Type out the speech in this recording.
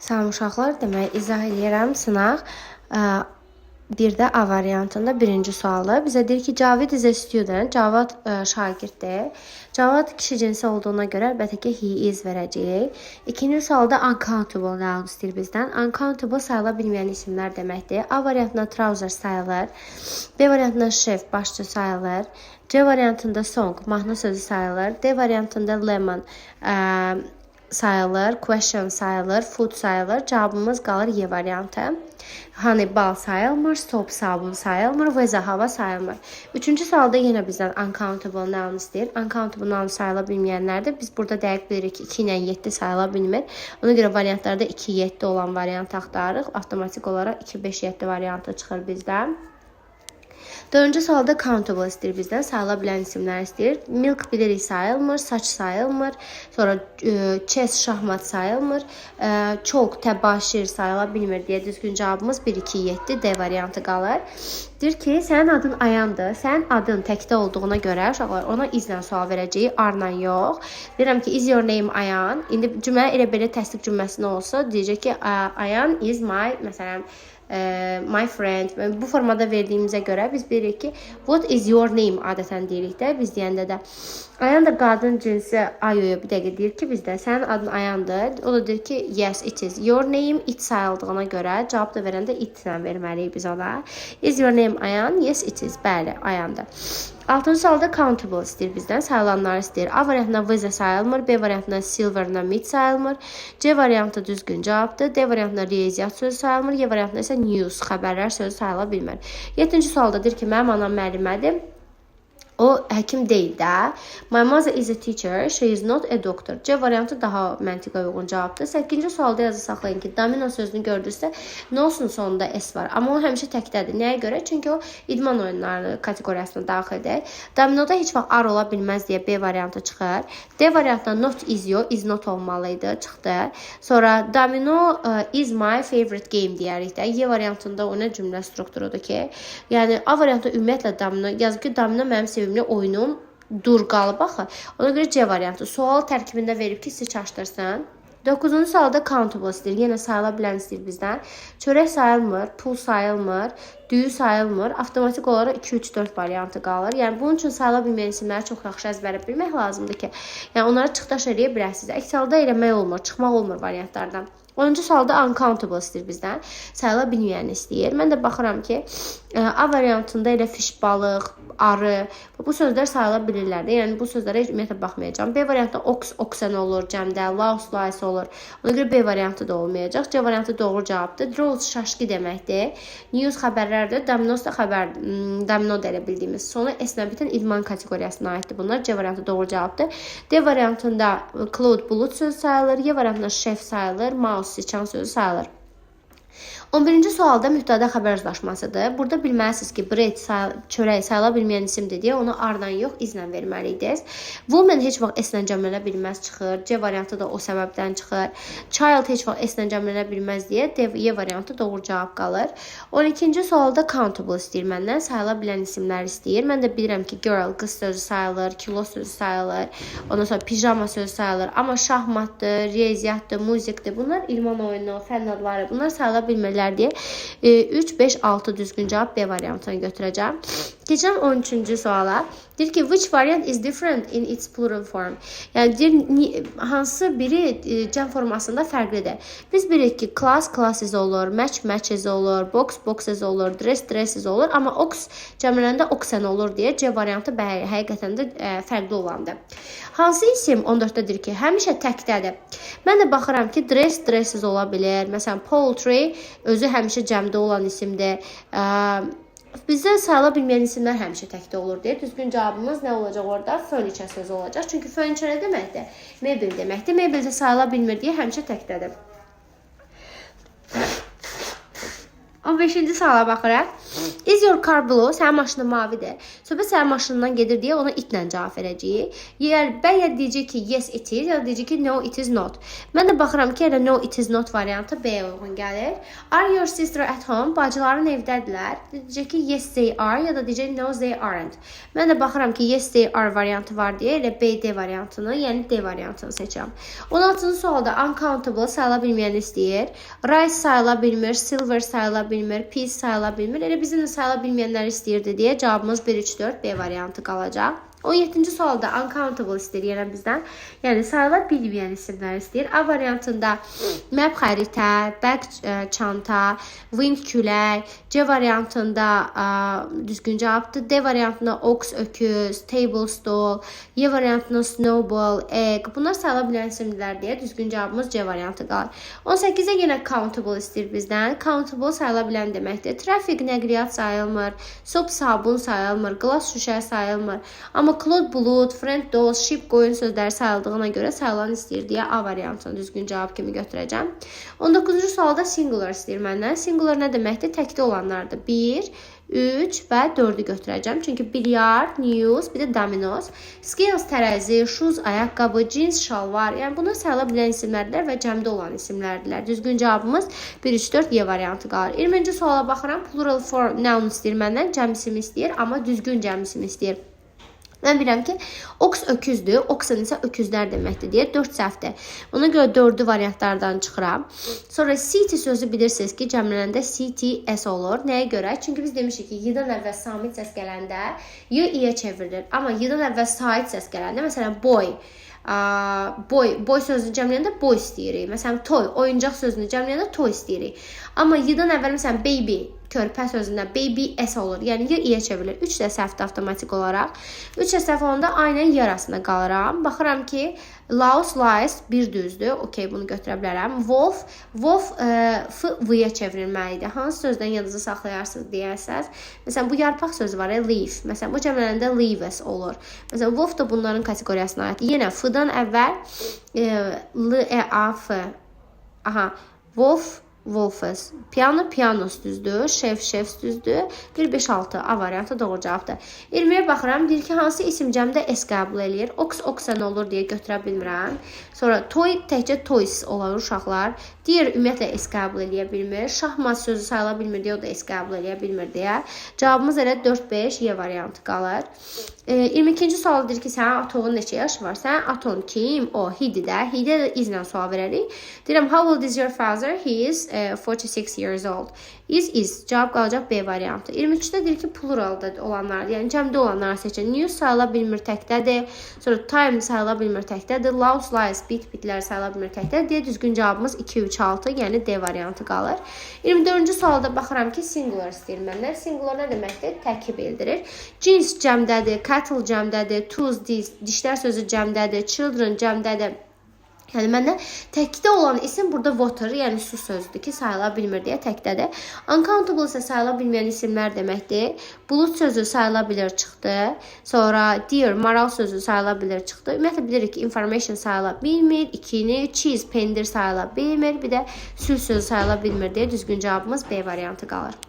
Salam uşaqlar, demək izah edirəm sınaq. Bir də A variantında birinci sualı. Bizə deyir ki, Cavid is a student. Cavad şagirddir. Cavad kişi cinsi olduğuna görə əlbəttə ki, he is verəcəyik. İkinci sualda uncountable noun istəyir bizdən. Uncountable sayıla bilməyən isimlər deməkdir. A variantında trouser sayılır. B variantında chef başçı sayılır. C variantında song mahnı sözü sayılır. D variantında lemon sayılır, question sayılır, food sayılır. Cavabımız qalır Y variantı. Honey bal sayılmır, soap sabun sayılmır və hava sayılmır. Üçüncü sualda yenə bizdən uncountable noun istəyir. Uncountable noun sayıla bilməyənlərdir. Biz burada dəqiq bilirik ki, 2 ilə 7 sayıla bilmir. Ona görə variantlarda 2-7 olan variant axtarırıq. Avtomatik olaraq 2-5-7 variantı çıxır bizdən. Dördüncü sualda countable istəyir bizdən, sayıla bilən isimlər istəyir. Milk bilirik sayılmır, saç sayılmır, sonra chess şahmat sayılmır, chalk təbaşir sayıla bilmir deyə düzgün cavabımız 1-2-7 D variantı qalır. Deyir ki, sənin adın Ayandır, sənin adın təkdə olduğuna görə uşaqlar ona izlə sual verəcəyik, arla yox. Deyirəm ki, is your name Ayan? İndi cümlə elə belə təsdiq cümləsi olsa, deyəcək ki, Ayan is my, məsələn, my friend. Bu formada verdiyimizə görə biz bilirik ki, what is your name adətən deyirik də, biz deyəndə də. Ayan da qadın cinsi Ayo'ya bir dəqiqə deyir ki, bizdə sənin adın Ayandır. O da deyir ki, yes it is your name, it sayıldığına görə cavab da verəndə it-lə verməliyik biz ona. Is your name Ayan? Yes it is. Bəli, Ayandır. 6-cı sualda countable istəyir bizdən, sayılanları istəyir. A variantına viza sayılmır, B variantına silverna meat sayılmır, C variantı düzgün cavabdır, D variantına riyaziyyat sözü sayılmır, Y variantına isə news, xəbərlər sözü sayıla bilmir. 7-ci sualda deyir ki, mənim anam müəllimədir. O həkim deyil də. My mother is a teacher, she is not a doctor. C variantı daha məntiqə uyğun cavabdır. 8-ci sualda yazı saxlayın ki, domino sözünü gördünüzsə, nə olsun sonunda S var. Amma o həmişə təkdədir. Nəyə görə? Çünki o idman oyunları kateqoriyasına daxildir. Dominoda heç vaxt ar ola bilməz deyə B variantı çıxır. D variantında not is yo, is not olmalıydı, çıxdı. Sonra domino is my favorite game deyərik də. Y variantında o nə cümlə strukturudur ki, yəni A variantı ümumiyyətlə domino, yazıb ki, domino mənim sevimli oyunum dur qalıb axı. Ona görə C variantı sual tərkibində verib ki, siz çaşdırsın. 9-cu sualda countable istəyir. Yenə sayıla bilən istəyir bizdən. Çörək sayılmır, pul sayılmır, düyü sayılmır. Avtomatik olaraq 2-3-4 variantı qalır. Yəni bunun üçün sayıla bilməyən isimləri çox yaxşı əzbərə bilmək lazımdır ki, yəni onları çıxdaş eləyə biləsiniz. Əks halda eləmək olmur, çıxmaq olmur variantlardan. 10-cu sualda uncountable istəyir bizdən. Sayıla bilməyəni istəyir. Mən də baxıram ki, A variantında elə fiş, balıq, arı, bu sözlər sayıla bilirlər də. Yəni bu sözlərə heç ümumiyyətlə baxmayacağam. B variantında ox, oxen olur, cəmdə, laus, lais olur. Ona görə B variantı da olmayacaq. C variantı doğru cavabdır. Draws şaşqı deməkdir. News xəbərlərdir. Dominos da xəbər, domino da elə bildiyimiz. Sonu S-lə bitən idman kateqoriyasına aiddir bunlar. C variantı doğru cavabdır. D variantında cloud, bulut sözü sayılır. Y variantında chef sayılır. Mouse, sıçan sözü sayılır. 11-ci sualda mübtəda xəbər uzlaşmasıdır. Burada bilməlisiniz ki, bread, çörək sayıla bilməyən isimdir deyə onu ardan yox, izlə verməliydik. Woman heç vaxt S-lə cəmlənə bilməz çıxır. C variantı da o səbəbdən çıxır. Child heç vaxt S-lə cəmlənə bilməz deyə Y variantı doğru cavab qalır. 12-ci sualda countable istəyir məndən. Sayıla bilən isimlər istəyir. Mən də bilirəm ki, girl, qız sözü sayılır, kilo sözü sayılır, ondan sonra pijama sözü sayılır. Amma şahmatdır, riyaziyyatdır, muzikdir. Bunlar idman oyunu, fənn adları. Bunlar sayıla bilmirlər deyə 3, 5, 6 düzgün cavab B variantını götürəcəm. Keçəm 13-cü suala. Deyir ki, which variant is different in its plural form? Yəni, deyir, hansı biri cəm formasında fərqlidir? Biz bilirik ki, class, classes olur, match, matches olur, box, boxes olur, dress, dresses olur. Amma ox cəmləndə oxen olur deyə C variantı həqiqətən də fərqli olandır. Hansı isim 14-də deyir ki, həmişə təkdədir? Mən də baxıram ki, dress, dresses ola bilir. Məsələn, poultry özü həmişə cəmdə olan isimdir. Bizdə sayıla bilməyən isimlər həmişə təkdə olur deyə düzgün cavabımız nə olacaq orada? Furniture sözü olacaq. Çünki furniture nə deməkdir? Mebel deməkdir. Mebel də sayıla bilmir deyə həmişə təkdədir. 15-ci suala baxıraq. Is your car blue? Sənin maşının mavidir. Söhbət sənin maşından gedir deyə ona itlə cavab verəcəyik. Ya deyəcək ki, yes it is, ya deyəcək ki, no it is not. Mən də baxıram ki, elə no it is not variantı B-yə uyğun gəlir. Are your sister at home? Bacıların evdədirlər. Deyəcək ki, yes they are, ya da deyəcək no they aren't. Mən də baxıram ki, yes they are variantı var deyə elə B, D variantını, yəni D variantını seçirəm. 16-cı sualda uncountable sayıla bilməyəni istəyir. Rice sayıla bilmir, silver sayıla bilmir, peace sayıla bilmir. Elə bizim də sayıla bilməyənləri istəyirdi deyə cavabımız 1, 3, 4 B variantı qalacaq. 17-ci sualda uncountable istəyir yenə bizdən. Yəni sayıla bilməyən isimləri istəyir. A variantında map xəritə, bag çanta, wind külək. C variantında düzgün cavabdır. D variantında ox öküz, table stool. Y variantında snowball, egg. Bunlar sayıla bilən isimlər deyə düzgün cavabımız C variantı qalır. 18-ə yenə countable istəyir bizdən. Countable sayıla bilən deməkdir. Traffic nəqliyyat sayılmır, soap sabun sayılmır, qlas şüşə sayılmır. Amma cloud bulut, friend dost, ship qoyun sözləri sayıldığına görə sayılan istəyir deyə A variantını düzgün cavab kimi götürəcəm. 19-cu sualda singular istəyir məndən. Singular nə deməkdir? Təkdə olanlardır. 1, 3 və 4-ü götürəcəm. Çünki bilyard, news, bir də dominos. Scales tərəzi, shoes ayaqqabı, jeans şalvar. Yəni bunlar sayıla bilən isimlərdir və cəmdə olan isimlərdirlər. Düzgün cavabımız 1, 3, 4 Y variantı qalır. 20-ci suala baxıram. Plural form noun istəyir məndən. Cəm ismi istəyir, amma düzgün cəm ismi istəyir. Mən bilirəm ki, ox öküzdür, oxen isə öküzlər deməkdir deyə 4 səhvdir. Ona görə 4-ü variantlardan çıxıram. Sonra city sözü bilirsiniz ki, cəmlənəndə CTS olur. Nəyə görə? Çünki biz demişik ki, y-dan əvvəl samit səs gələndə y-iyə çevrilir. Amma y-dan əvvəl sait səs gələndə, məsələn, boy. Boy sözünü cəmləyəndə boy istəyirik. Məsələn, toy, oyuncaq sözünü cəmləyəndə toy istəyirik. Amma y-dan əvvəl, məsələn, baby, körpə sözündə baby S olur. Yəni y-iyə çevrilir. 3 də səhvdir avtomatik olaraq. 3 də səhv olanda aynən y arasında qalıram. Baxıram ki, Laos, lies bir düzdür. Okey, bunu götürə bilərəm. Wolf f v-yə çevrilməlidir. Hansı sözdən yadınızı saxlayarsınız deyərsəz. Məsələn, bu yarpaq sözü var, leaf. Məsələn, bu cəmlənəndə leaves olur. Məsələn, wolf da bunların kateqoriyasına aiddir. Yenə f-dan əvvəl l-e-a-f. Wolf, wolfes. Piano, pianos düzdür. Şef, şefs düzdür. 1, 5, 6 A variantı doğru cavabdır. 20-yə baxıram. Deyir ki, hansı isim cəmdə S qəbul eləyir? Ox, oxen olur deyə götürə bilmirəm. Sonra toy, təkcə toys olur uşaqlar. Digər ümumiyyətlə S qəbul eləyə bilmir. Şahmat sözü sayıla bilmir deyə o da S qəbul eləyə bilmir deyə. Cavabımız elə 4, 5 Y variantı qalır. 22-ci sual deyir ki, sənin atoğun neçə yaşı var? Sənin aton kim? O, Hidi də. Hidi də izlə sual verərik. Deyirəm, how old is your father? He is 46 years old. Is. Cavab qalacaq B variantı. 23-də deyir ki, pluralda olanlar, yəni cəmdə olanları seçin. News sayıla bilmir təkdədir. Sonra time sayıla bilmir təkdədir. Laos, lies, bitlər sayıla bilmir təkdədir deyə düzgün cavabımız 2, 3, 6, yəni D variantı qalır. 24-cü sualda baxıram ki, singular istəyir məndən. Singular nə deməkdir? Təki bildirir. Jeans cəmdədir, cattle cəmdədir, tools, dişlər sözü cəmdədir, children cəmdədir. Yəni məndə təkdə olan isim burada water, yəni su sözüdür ki, sayıla bilmir deyə təkdədir. Uncountable isə sayıla bilməyən isimlər deməkdir. Bulut sözü sayıla bilir çıxdı. Sonra deer, maral sözü sayıla bilir çıxdı. Ümumiyyətlə bilirik ki, information sayıla bilmir. 2-ni, cheese, pendir sayıla bilmir. Bir də sül sözü sayıla bilmir deyə düzgün cavabımız B variantı qalır.